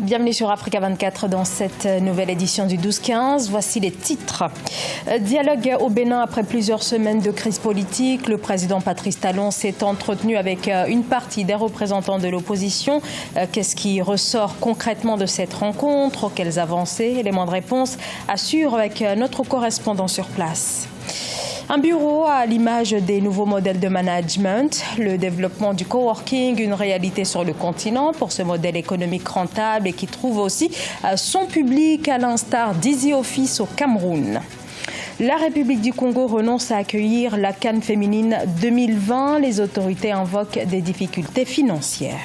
Bienvenue sur Africa 24 dans cette nouvelle édition du 12-15. Voici les titres. Dialogue au Bénin après plusieurs semaines de crise politique. Le président Patrice Talon s'est entretenu avec une partie des représentants de l'opposition. Qu'est-ce qui ressort concrètement de cette rencontre? Quelles avancées? Éléments de réponse assure avec notre correspondant sur place. Un bureau à l'image des nouveaux modèles de management, le développement du coworking, une réalité sur le continent pour ce modèle économique rentable et qui trouve aussi son public à l'instar d'Easy Office au Cameroun. La République du Congo renonce à accueillir la CAN féminine 2020. Les autorités invoquent des difficultés financières.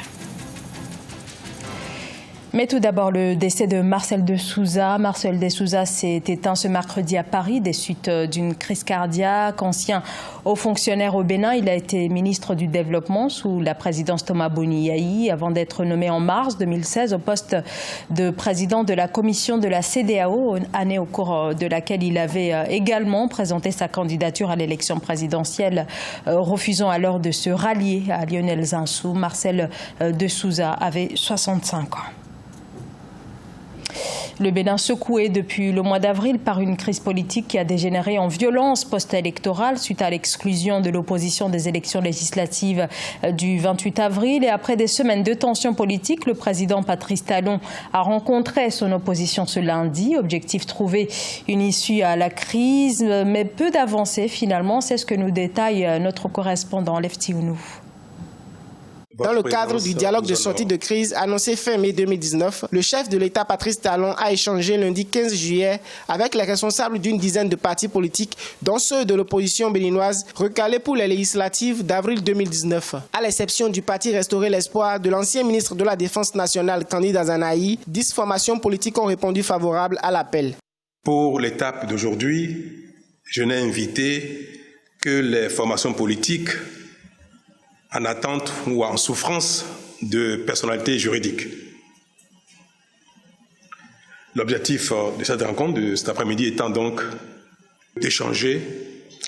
Mais tout d'abord, le décès de Marcel de Souza. Marcel de Souza s'est éteint ce mercredi à Paris des suites d'une crise cardiaque. Ancien haut fonctionnaire au Bénin, il a été ministre du Développement sous la présidence Thomas Boni Yayi avant d'être nommé en mars 2016 au poste de président de la commission de la CEDEAO, année au cours de laquelle il avait également présenté sa candidature à l'élection présidentielle, refusant alors de se rallier à Lionel Zinsou. Marcel de Souza avait 65 ans. Le Bénin secoué depuis le mois d'avril par une crise politique qui a dégénéré en violence post-électorale suite à l'exclusion de l'opposition des élections législatives du 28 avril. Et après des semaines de tensions politiques, le président Patrice Talon a rencontré son opposition ce lundi. Objectif, trouver une issue à la crise, mais peu d'avancées finalement. C'est ce que nous détaille notre correspondant Lefty Ounou. Dans le cadre du dialogue de sortie de crise annoncé fin mai 2019, le chef de l'État Patrice Talon a échangé lundi 15 juillet avec les responsables d'une dizaine de partis politiques, dont ceux de l'opposition béninoise, recalés pour les législatives d'avril 2019. À l'exception du parti Restaurer l'Espoir de l'ancien ministre de la Défense nationale, Kandi Dazanaï, 10 formations politiques ont répondu favorables à l'appel. Pour l'étape d'aujourd'hui, je n'ai invité que les formations politiques en attente ou en souffrance de personnalité juridique. L'objectif de cette rencontre de cet après-midi étant donc d'échanger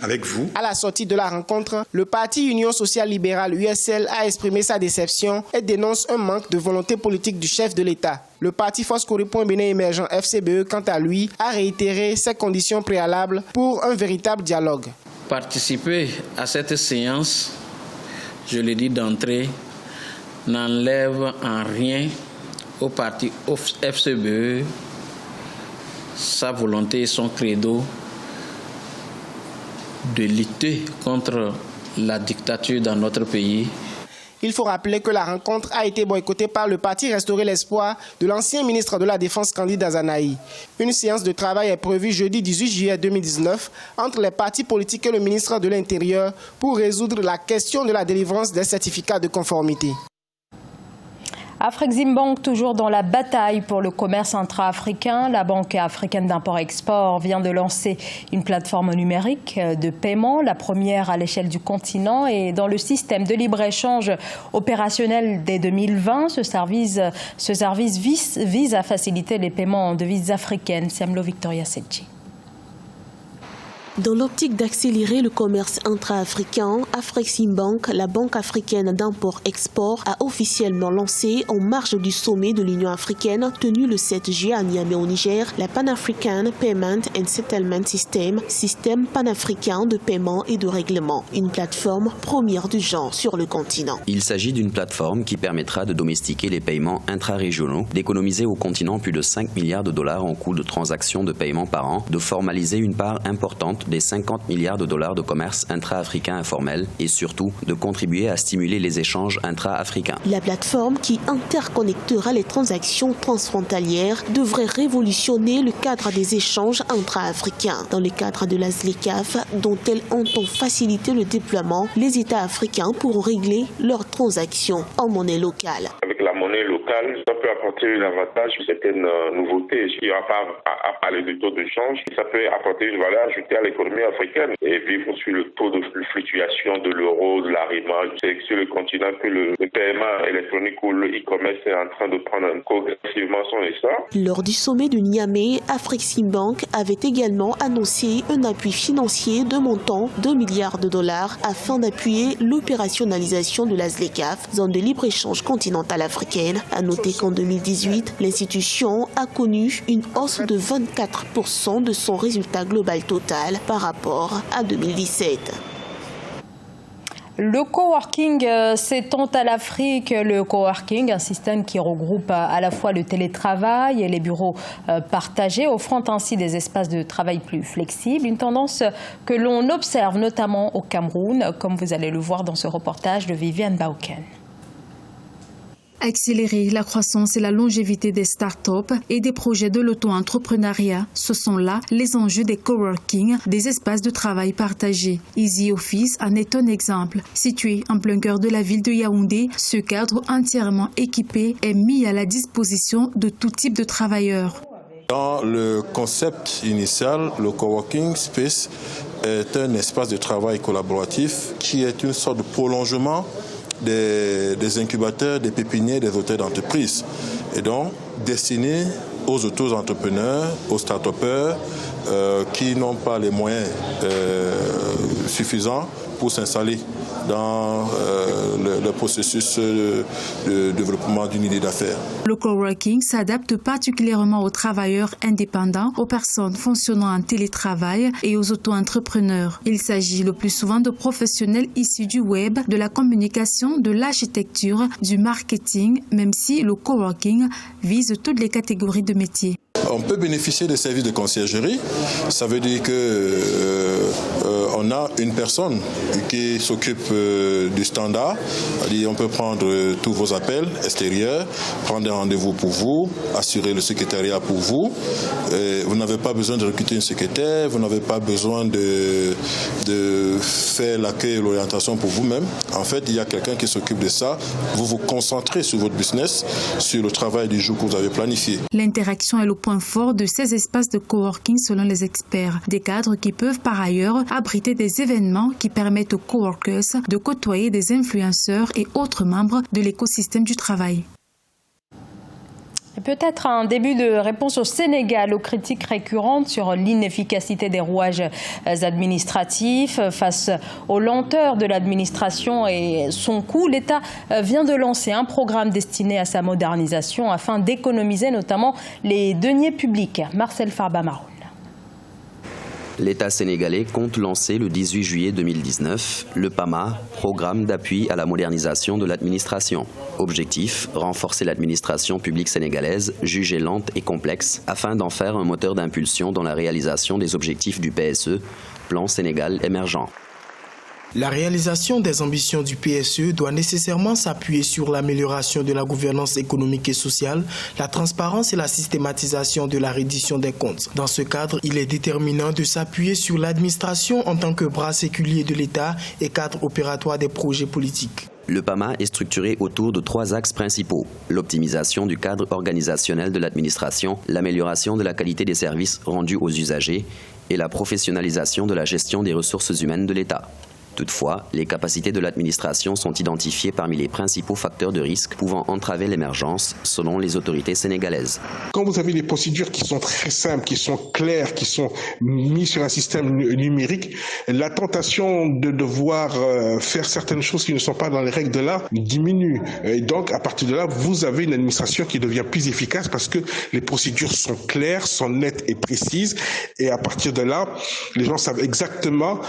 avec vous. À la sortie de la rencontre, le parti Union sociale libérale USL a exprimé sa déception et dénonce un manque de volonté politique du chef de l'État. Le parti Force Corée Bénin émergent FCBE, quant à lui, a réitéré ses conditions préalables pour un véritable dialogue. Participer à cette séance, je le dis d'entrée, n'enlève en rien au parti FCBE sa volonté et son credo de lutter contre la dictature dans notre pays. Il faut rappeler que la rencontre a été boycottée par le parti Restaurer l'Espoir de l'ancien ministre de la Défense Kandi Dazanaï. Une séance de travail est prévue jeudi 18 juillet 2019 entre les partis politiques et le ministre de l'Intérieur pour résoudre la question de la délivrance des certificats de conformité. Afreximbank toujours dans la bataille pour le commerce intra-africain. La Banque africaine d'import-export vient de lancer une plateforme numérique de paiement, la première à l'échelle du continent. Et dans le système de libre-échange opérationnel dès 2020, ce service vise à faciliter les paiements en devises africaines. Siamlo Victoria Sedji. Dans l'optique d'accélérer le commerce intra-africain, Afreximbank, la banque africaine d'import-export, a officiellement lancé, en marge du sommet de l'Union africaine tenu le 7 juillet à Niamey au Niger, la Pan-African Payment and Settlement System, système panafricain de paiement et de règlement, une plateforme première du genre sur le continent. Il s'agit d'une plateforme qui permettra de domestiquer les paiements intra-régionaux, d'économiser au continent plus de 5 milliards de dollars en coûts de transactions de paiement par an, de formaliser une part importante des 50 milliards de dollars de commerce intra-africain informel et surtout de contribuer à stimuler les échanges intra-africains. La plateforme qui interconnectera les transactions transfrontalières devrait révolutionner le cadre des échanges intra-africains. Dans le cadre de la ZLECAf, dont elle entend faciliter le déploiement, les États africains pourront régler leurs transactions en monnaie locale. Avec la monnaie locale, ça peut apporter un avantage sur certaines nouveautés. Il n'y aura pas à parler de taux de change. Ça peut apporter une valeur ajoutée à l'économie africaine et vivre sur le taux de fluctuation de l'euro, de la rima. C'est sur le continent que le paiement électronique ou le e-commerce est en train de prendre progressivement son essor. Lors du sommet de Niamey, Afreximbank avait également annoncé un appui financier de montant $2 milliards afin d'appuyer l'opérationnalisation de la ZLECAf, zone de libre-échange continentale africaine. À noter qu'en 2018, l'institution a connu une hausse de 24% de son résultat global total par rapport à 2017. Le coworking s'étend à l'Afrique. Le coworking, un système qui regroupe à la fois le télétravail et les bureaux partagés, offrant ainsi des espaces de travail plus flexibles. Une tendance que l'on observe notamment au Cameroun, comme vous allez le voir dans ce reportage de Viviane Bauken. Accélérer la croissance et la longévité des start-up et des projets de l'auto-entrepreneuriat, ce sont là les enjeux des coworking, des espaces de travail partagés. Easy Office en est un exemple. Situé en plein cœur de la ville de Yaoundé, ce cadre entièrement équipé est mis à la disposition de tout type de travailleurs. Dans le concept initial, le coworking space est un espace de travail collaboratif qui est une sorte de prolongement des incubateurs, des pépinières, des hôtels d'entreprise. Et donc, destiné aux auto-entrepreneurs, aux start-upers qui n'ont pas les moyens suffisants pour s'installer dans le processus de développement d'une idée d'affaires. Le coworking s'adapte particulièrement aux travailleurs indépendants, aux personnes fonctionnant en télétravail et aux auto-entrepreneurs. Il s'agit le plus souvent de professionnels issus du web, de la communication, de l'architecture, du marketing, même si le coworking vise toutes les catégories de métiers. On peut bénéficier des services de conciergerie. Ça veut dire que on a une personne qui s'occupe du standard. On peut prendre tous vos appels extérieurs, prendre un rendez-vous pour vous, assurer le secrétariat pour vous. Vous n'avez pas besoin de recruter une secrétaire, vous n'avez pas besoin de faire l'accueil et l'orientation pour vous-même. En fait, il y a quelqu'un qui s'occupe de ça. Vous vous concentrez sur votre business, sur le travail du jour que vous avez planifié. L'interaction est le point fort de ces espaces de coworking selon les experts. Des cadres qui peuvent par ailleurs abriter des événements qui permettent aux coworkers de côtoyer des influenceurs et autres membres de l'écosystème du travail. Peut-être un début de réponse au Sénégal aux critiques récurrentes sur l'inefficacité des rouages administratifs. Face aux lenteurs de l'administration et son coût, l'État vient de lancer un programme destiné à sa modernisation afin d'économiser notamment les deniers publics. Marcel Farba-Maroun. L'État sénégalais compte lancer le 18 juillet 2019 le PAMA, Programme d'appui à la modernisation de l'administration. Objectif, renforcer l'administration publique sénégalaise, jugée lente et complexe, afin d'en faire un moteur d'impulsion dans la réalisation des objectifs du PSE, Plan Sénégal émergent. La réalisation des ambitions du PSE doit nécessairement s'appuyer sur l'amélioration de la gouvernance économique et sociale, la transparence et la systématisation de la reddition des comptes. Dans ce cadre, il est déterminant de s'appuyer sur l'administration en tant que bras séculier de l'État et cadre opératoire des projets politiques. Le PAMA est structuré autour de 3 axes principaux. L'optimisation du cadre organisationnel de l'administration, l'amélioration de la qualité des services rendus aux usagers et la professionnalisation de la gestion des ressources humaines de l'État. Toutefois, les capacités de l'administration sont identifiées parmi les principaux facteurs de risque pouvant entraver l'émergence, selon les autorités sénégalaises. Quand vous avez des procédures qui sont très simples, qui sont claires, qui sont mises sur un système numérique, la tentation de devoir faire certaines choses qui ne sont pas dans les règles de l'art diminue. Et donc, à partir de là, vous avez une administration qui devient plus efficace parce que les procédures sont claires, sont nettes et précises. Et à partir de là, les gens savent exactement,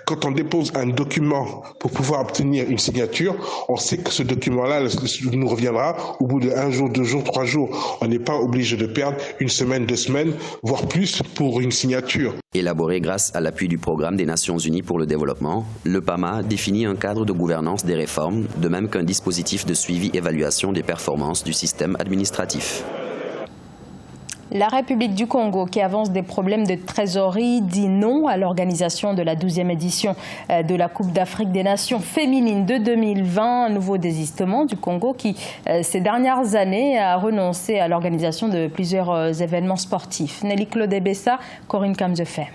quand on dépose un document pour pouvoir obtenir une signature, on sait que ce document-là nous reviendra au bout de 1 jour, 2 jours, 3 jours. On n'est pas obligé de perdre 1 semaine, 2 semaines, voire plus pour une signature. Élaboré grâce à l'appui du Programme des Nations Unies pour le développement, le PAMA définit un cadre de gouvernance des réformes, de même qu'un dispositif de suivi-évaluation des performances du système administratif. La République du Congo, qui avance des problèmes de trésorerie, dit non à l'organisation de la 12e édition de la Coupe d'Afrique des Nations féminines de 2020. Un nouveau désistement du Congo qui, ces dernières années, a renoncé à l'organisation de plusieurs événements sportifs. Nelly Claude Bessa, Corinne Kamzefem.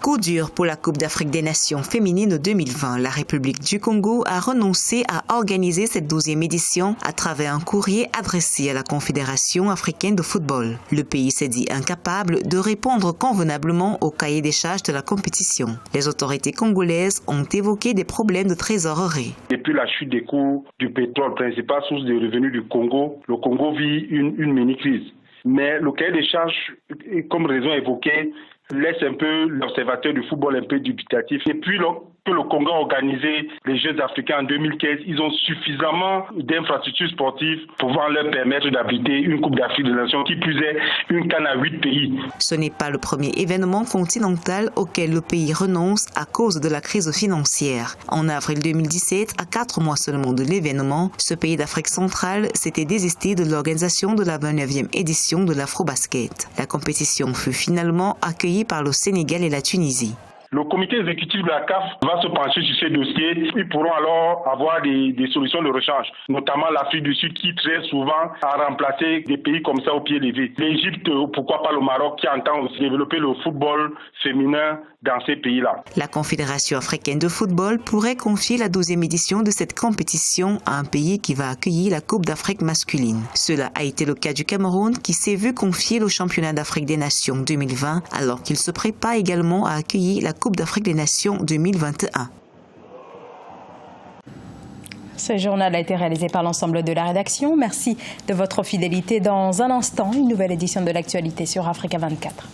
Coup dur pour la Coupe d'Afrique des Nations féminines 2020. La République du Congo a renoncé à organiser cette 12e édition à travers un courrier adressé à la Confédération africaine de football. Le pays s'est dit incapable de répondre convenablement au cahier des charges de la compétition. Les autorités congolaises ont évoqué des problèmes de trésorerie. Depuis la chute des cours du pétrole, principale source de revenus du Congo, le Congo vit une mini-crise. Mais le cahier des charges, comme raison évoquée, laisse un peu l'observateur du football un peu dubitatif. Et puis que le Congo a organisé les Jeux africains en 2015, ils ont suffisamment d'infrastructures sportives pour pouvoir leur permettre d'abriter une Coupe d'Afrique des Nations, qui plus est une CAN à 8 pays. Ce n'est pas le premier événement continental auquel le pays renonce à cause de la crise financière. En avril 2017, à 4 mois seulement de l'événement, ce pays d'Afrique centrale s'était désisté de l'organisation de la 29e édition de l'Afrobasket. La compétition fut finalement accueillie par le Sénégal et la Tunisie. Le comité exécutif de la CAF va se pencher sur ces dossiers. Ils pourront alors avoir des solutions de rechange, notamment l'Afrique du Sud qui très souvent a remplacé des pays comme ça au pied levé. L'Égypte, pourquoi pas le Maroc qui entend aussi développer le football féminin dans ces pays-là. La Confédération africaine de football pourrait confier la 12e édition de cette compétition à un pays qui va accueillir la Coupe d'Afrique masculine. Cela a été le cas du Cameroun qui s'est vu confier le championnat d'Afrique des Nations 2020 alors qu'il se prépare également à accueillir la Coupe d'Afrique des Nations 2021. Ce journal a été réalisé par l'ensemble de la rédaction. Merci de votre fidélité. Dans un instant, une nouvelle édition de l'actualité sur Africa 24.